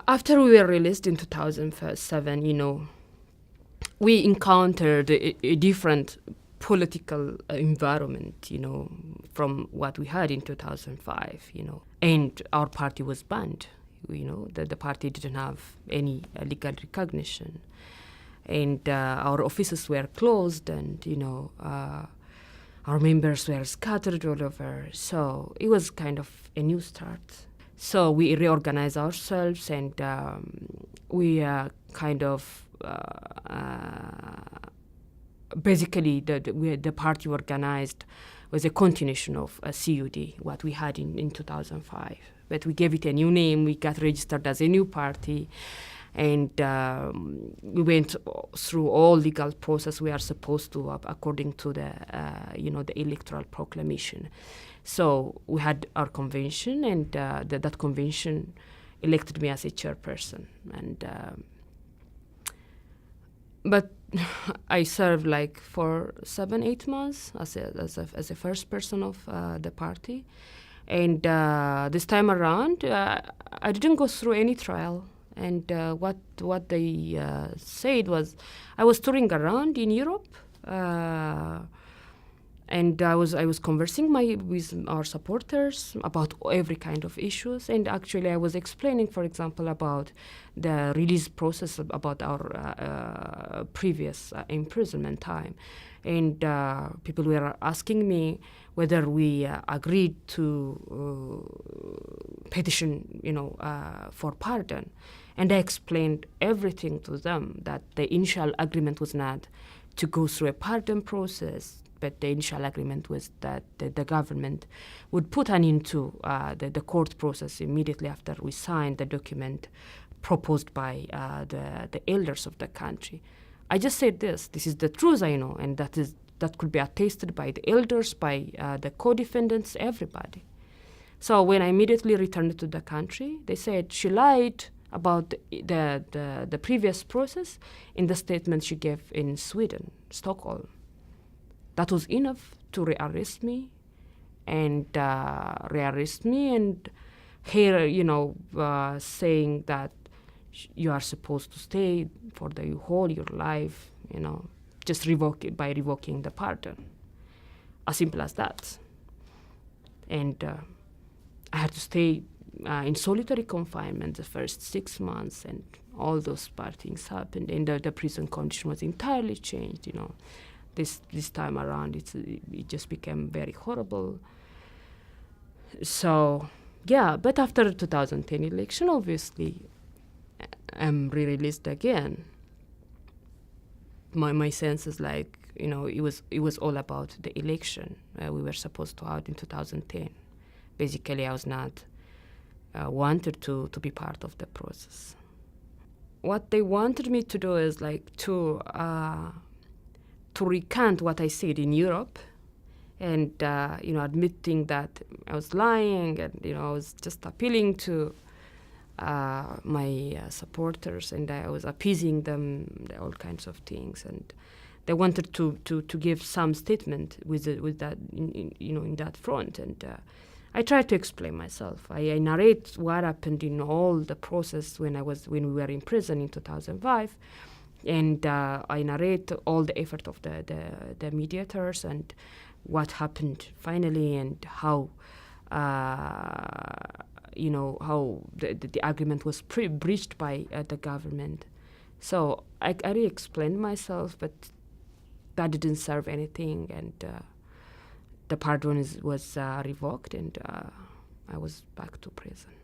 After we were released in 2007, we encountered a different political environment, from what we had in 2005, and our party was banned. The party didn't have any legal recognition, and our offices were closed, and our members were scattered all over. So it was kind of a new start. So we reorganized ourselves, and we kind of basically the party organized was a continuation of CUD, what we had in 2005. But we gave it a new name. We got registered as a new party, and we went through all legal process we are supposed to according to the the electoral proclamation. So we had our convention, and that convention elected me as a chairperson, and but I served like for 7-8 months as a first person of the party, and this time around I didn't go through any trial. And what they said was, I was touring around in Europe, and I was conversing with our supporters about every kind of issues. And actually, I was explaining, for example, about the release process, about our previous imprisonment time. And people were asking me whether we agreed to petition, for pardon. And I explained everything to them, that the initial agreement was not to go through a pardon process, but the initial agreement was that the government would put an end to the court process immediately after we signed the document proposed by the elders of the country. I just said this is the truth I know, and that could be attested by the elders, by the co-defendants, everybody. So when I immediately returned to the country, they said she lied about the previous process in the statement she gave in Sweden, Stockholm. That was enough to rearrest me, and here, saying that you are supposed to stay for the whole your life, just revoke it by revoking the pardon. As simple as that. And I had to stay in solitary confinement the first 6 months, and all those bad things happened, and the prison condition was entirely changed, This time around, it just became very horrible. So, yeah, but after 2010 election, obviously, I'm re-released again. My sense is like, it was all about the election we were supposed to have in 2010. Basically, I was not wanted to be part of the process. What they wanted me to do is like to recant what I said in Europe, and admitting that I was lying, and I was just appealing to my supporters, and I was appeasing them, all kinds of things, and they wanted to give some statement with that in that front, and I tried to explain myself. I narrate what happened in all the process when we were in prison in 2005. And I narrate all the effort of the mediators and what happened finally, and how how the agreement was breached by the government. So I really explained myself, but that didn't serve anything, and the pardon was revoked, and I was back to prison.